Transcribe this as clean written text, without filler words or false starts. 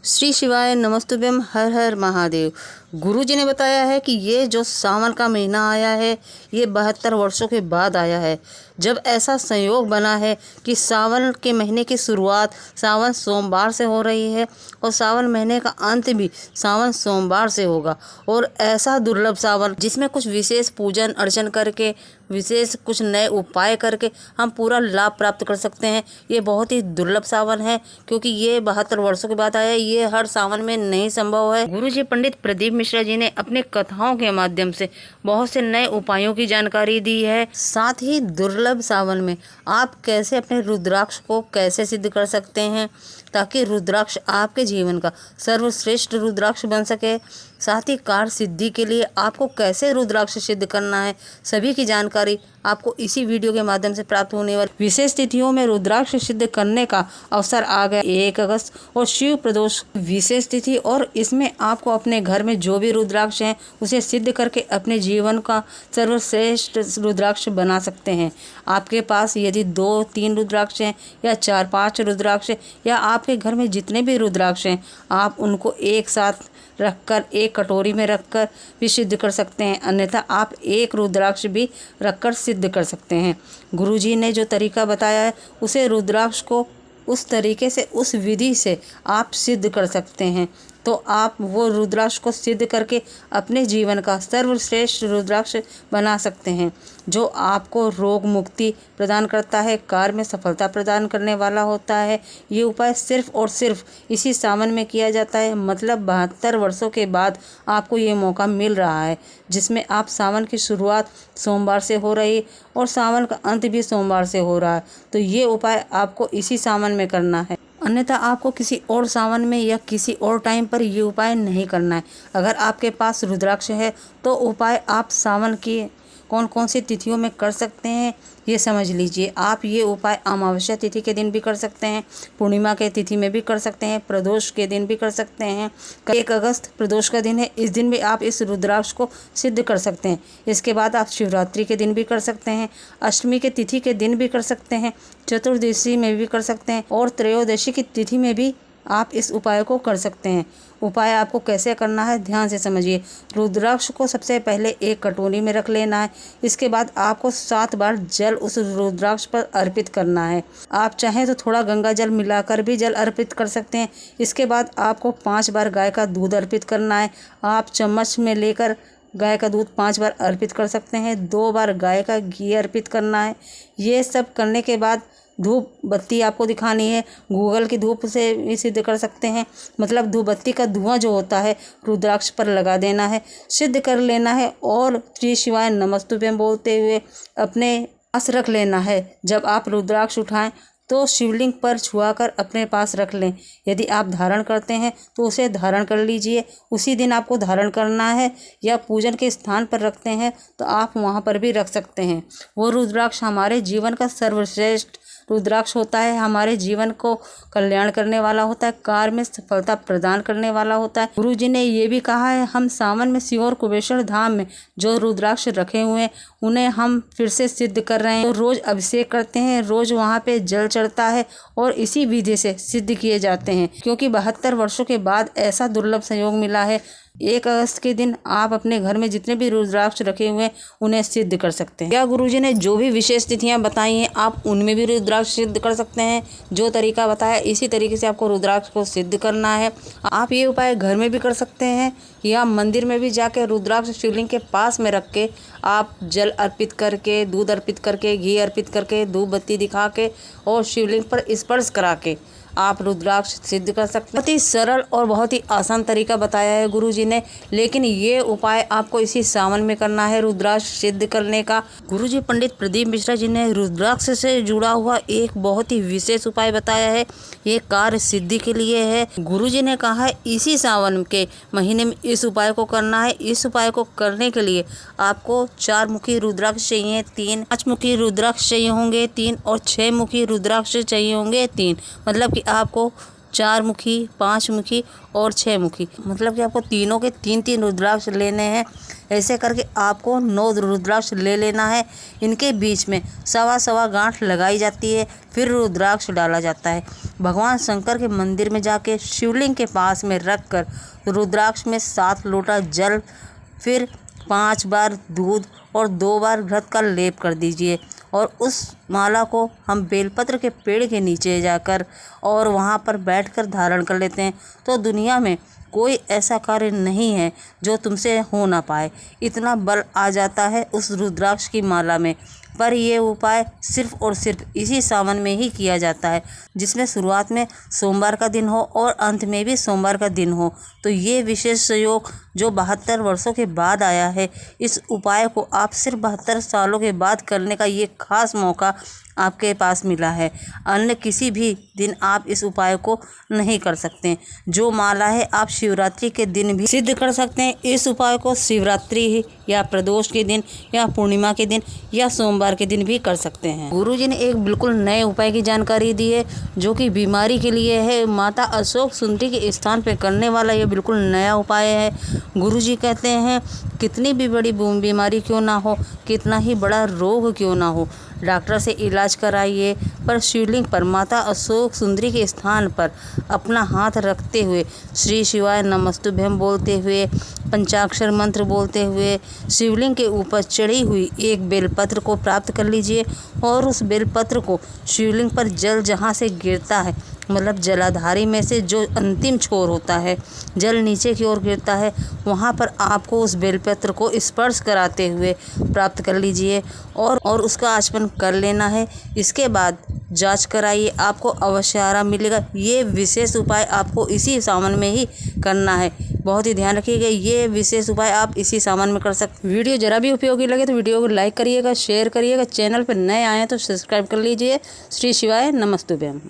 श्री शिवाय नमस्तुभ्यम हर हर महादेव। गुरु जी ने बताया है कि ये जो सावन का महीना आया है ये 72 वर्षों के बाद आया है। जब ऐसा संयोग बना है कि सावन के महीने की शुरुआत सावन सोमवार से हो रही है और सावन महीने का अंत भी सावन सोमवार से होगा। और ऐसा दुर्लभ सावन जिसमें कुछ विशेष पूजन अर्चन करके विशेष कुछ नए उपाय करके हम पूरा लाभ प्राप्त कर सकते हैं। ये बहुत ही दुर्लभ सावन है क्योंकि ये 72 वर्षों के बाद आया है। ये हर सावन में नहीं संभव है। गुरु जी पंडित प्रदीप मिश्रा जी ने अपने कथाओं के माध्यम से बहुत से नए उपायों की जानकारी दी है। साथ ही दुर्लभ सावन में आप कैसे अपने रुद्राक्ष को कैसे सिद्ध कर सकते हैं ताकि रुद्राक्ष आपके जीवन का सर्वश्रेष्ठ रुद्राक्ष बन सके। साथ ही कार्य सिद्धि के लिए आपको कैसे रुद्राक्ष सिद्ध करना है, सभी की जानकारी आपको इसी वीडियो के माध्यम से प्राप्त होने वाली। विशेष तिथियों में रुद्राक्ष सिद्ध करने का अवसर आ गया 1 अगस्त और शिव प्रदोष विशेष तिथि, और इसमें आपको अपने घर में जो भी रुद्राक्ष हैं उसे सिद्ध करके अपने जीवन का सर्वश्रेष्ठ रुद्राक्ष बना सकते हैं। आपके पास यदि 2-3 रुद्राक्ष हैं या 4-5 रुद्राक्ष या आपके घर में जितने भी रुद्राक्ष हैं आप उनको एक साथ रखकर एक कटोरी में रखकर भी सिद्ध कर सकते हैं, अन्यथा आप एक रुद्राक्ष भी रखकर सिद्ध कर सकते हैं। गुरुजी ने जो तरीका बताया है उसे रुद्राक्ष को उस तरीके से उस विधि से आप सिद्ध कर सकते हैं, तो आप वो रुद्राक्ष को सिद्ध करके अपने जीवन का सर्वश्रेष्ठ रुद्राक्ष बना सकते हैं जो आपको रोग मुक्ति प्रदान करता है, कार्य में सफलता प्रदान करने वाला होता है। ये उपाय सिर्फ और सिर्फ इसी सावन में किया जाता है। मतलब 72 वर्षों के बाद आपको ये मौका मिल रहा है जिसमें आप सावन की शुरुआत सोमवार से हो रही है और सावन का अंत भी सोमवार से हो रहा है। तो ये उपाय आपको इसी सावन में करना है, अन्यथा आपको किसी और सावन में या किसी और टाइम पर ये उपाय नहीं करना है। अगर आपके पास रुद्राक्ष है तो उपाय आप सावन की कौन कौन सी तिथियों में कर सकते हैं ये समझ लीजिए। आप ये उपाय अमावस्या तिथि के दिन भी कर सकते हैं, पूर्णिमा के तिथि में भी कर सकते हैं, प्रदोष के दिन भी कर सकते हैं। 1 अगस्त प्रदोष का दिन है, इस दिन भी आप इस रुद्राक्ष को सिद्ध कर सकते हैं। इसके बाद आप शिवरात्रि के दिन भी कर सकते हैं, अष्टमी के तिथि के दिन भी कर सकते हैं, चतुर्दशी में भी कर सकते हैं और त्रयोदशी की तिथि में भी आप इस उपाय को कर सकते हैं। उपाय आपको कैसे करना है ध्यान से समझिए। रुद्राक्ष को सबसे पहले एक कटोरी में रख लेना है। इसके बाद आपको 7 बार जल उस रुद्राक्ष पर अर्पित करना है। आप चाहें तो थोड़ा गंगा जल मिलाकर भी जल अर्पित कर सकते हैं। इसके बाद आपको 5 बार गाय का दूध अर्पित करना है। आप चम्मच में लेकर गाय का दूध 5 बार अर्पित कर सकते हैं। 2 बार गाय का घी अर्पित करना है। ये सब करने के बाद धूप बत्ती आपको दिखानी है। गूगल की धूप से भी सिद्ध कर सकते हैं, मतलब धूप बत्ती का धुआं जो होता है रुद्राक्ष पर लगा देना है, सिद्ध कर लेना है और श्री शिवाय नमस्तुभ्यम बोलते हुए अपने पास रख लेना है। जब आप रुद्राक्ष उठाएं तो शिवलिंग पर छुआकर अपने पास रख लें। यदि आप धारण करते हैं तो उसे धारण कर लीजिए, उसी दिन आपको धारण करना है, या पूजन के स्थान पर रखते हैं तो आप वहां पर भी रख सकते हैं। वो रुद्राक्ष हमारे जीवन का सर्वश्रेष्ठ रुद्राक्ष होता है, हमारे जीवन को कल्याण करने वाला होता है, कार्य में सफलता प्रदान करने वाला होता है। गुरु जी ने ये भी कहा है हम सावन में शिव और कुबेश्वर धाम में जो रुद्राक्ष रखे हुए हैं उन्हें हम फिर से सिद्ध कर रहे हैं। तो रोज अभिषेक करते हैं, रोज वहाँ पे जल चढ़ता है और इसी विधि से सिद्ध किए जाते हैं क्योंकि 72 वर्षों के बाद ऐसा दुर्लभ संयोग मिला है। 1 अगस्त के दिन आप अपने घर में जितने भी रुद्राक्ष रखे हुए हैं उन्हें सिद्ध कर सकते हैं। या गुरुजी ने जो भी विशेष तिथियां बताई हैं आप उनमें भी रुद्राक्ष सिद्ध कर सकते हैं। जो तरीका बताया इसी तरीके से आपको रुद्राक्ष को सिद्ध करना है। आप ये उपाय घर में भी कर सकते हैं या मंदिर में भी जाके रुद्राक्ष शिवलिंग के पास में रख के आप जल अर्पित करके, दूध अर्पित करके, घी अर्पित करके, धूप बत्ती दिखा के और शिवलिंग पर स्पर्श करा के आप रुद्राक्ष सिद्ध कर सकते हैं। बहुत ही सरल और बहुत ही आसान तरीका बताया है गुरुजी ने, लेकिन ये उपाय आपको इसी सावन में करना है रुद्राक्ष सिद्ध करने का। गुरुजी पंडित प्रदीप मिश्रा जी ने रुद्राक्ष से जुड़ा हुआ एक बहुत ही विशेष उपाय बताया है। ये कार्य सिद्धि के लिए है। गुरुजी ने कहा है इसी सावन के महीने में इस उपाय को करना है। इस उपाय को करने के लिए आपको 4 मुखी रुद्राक्ष चाहिए 3, 5 मुखी रुद्राक्ष चाहिए होंगे 3 और 6 मुखी रुद्राक्ष चाहिए होंगे 3। मतलब कि आपको 4 मुखी, 5 मुखी और 6 मुखी, मतलब कि आपको तीनों के 3-3 रुद्राक्ष लेने हैं। ऐसे करके आपको 9 रुद्राक्ष ले लेना है। इनके बीच में सवा गांठ लगाई जाती है, फिर रुद्राक्ष डाला जाता है। भगवान शंकर के मंदिर में जाके शिवलिंग के पास में रख कर रुद्राक्ष में 7 लोटा जल, फिर 5 बार दूध और 2 बार घृत का लेप कर दीजिए। और उस माला को हम बेलपत्र के पेड़ के नीचे जाकर और वहाँ पर बैठकर धारण कर लेते हैं, तो दुनिया में कोई ऐसा कार्य नहीं है जो तुमसे हो ना पाए। इतना बल आ जाता है उस रुद्राक्ष की माला में। पर ये उपाय सिर्फ और सिर्फ इसी सावन में ही किया जाता है, जिसमें शुरुआत में सोमवार का दिन हो और अंत में भी सोमवार का दिन हो। तो ये विशेष संयोग जो 72 वर्षों के बाद आया है, इस उपाय को आप सिर्फ 72 सालों के बाद करने का ये खास मौका आपके पास मिला है। अन्य किसी भी दिन आप इस उपाय को नहीं कर सकते। जो माला है आप शिवरात्रि के दिन भी सिद्ध कर सकते हैं। इस उपाय को शिवरात्रि या प्रदोष के दिन या पूर्णिमा के दिन या सोमवार के दिन भी कर सकते हैं। गुरुजी ने एक बिल्कुल नए उपाय की जानकारी दी है, जो कि बीमारी के लिए है। माता अशोक सुंदरी के स्थान पर करने वाला ये बिल्कुल नया उपाय है। गुरुजी कहते हैं कितनी भी बड़ी बीमारी क्यों ना हो, कितना ही बड़ा रोग क्यों ना हो, डॉक्टर से इलाज कराइए, पर शिवलिंग पर माता अशोक सुंदरी के स्थान पर अपना हाथ रखते हुए श्री शिवाय नमस्तुभ्यम बोलते हुए, पंचाक्षर मंत्र बोलते हुए शिवलिंग के ऊपर चढ़ी हुई एक बेलपत्र को प्राप्त कर लीजिए। और उस बेलपत्र को शिवलिंग पर जल जहाँ से गिरता है, मतलब जलाधारी में से जो अंतिम छोर होता है, जल नीचे की ओर गिरता है, वहाँ पर आपको उस बेलपत्र को स्पर्श कराते हुए प्राप्त कर लीजिए और उसका आचमन कर लेना है। इसके बाद जांच कराइए, आपको अवश्य आराम मिलेगा। ये विशेष उपाय आपको इसी सावन में ही करना है। बहुत ही ध्यान रखिएगा, ये विशेष उपाय आप इसी सावन में कर सकते। वीडियो जरा भी उपयोगी लगे तो वीडियो को लाइक करिएगा, शेयर करिएगा। चैनल पर नए आए हैं तो सब्सक्राइब कर लीजिए। श्री शिवाय नमस्तुभ्यम।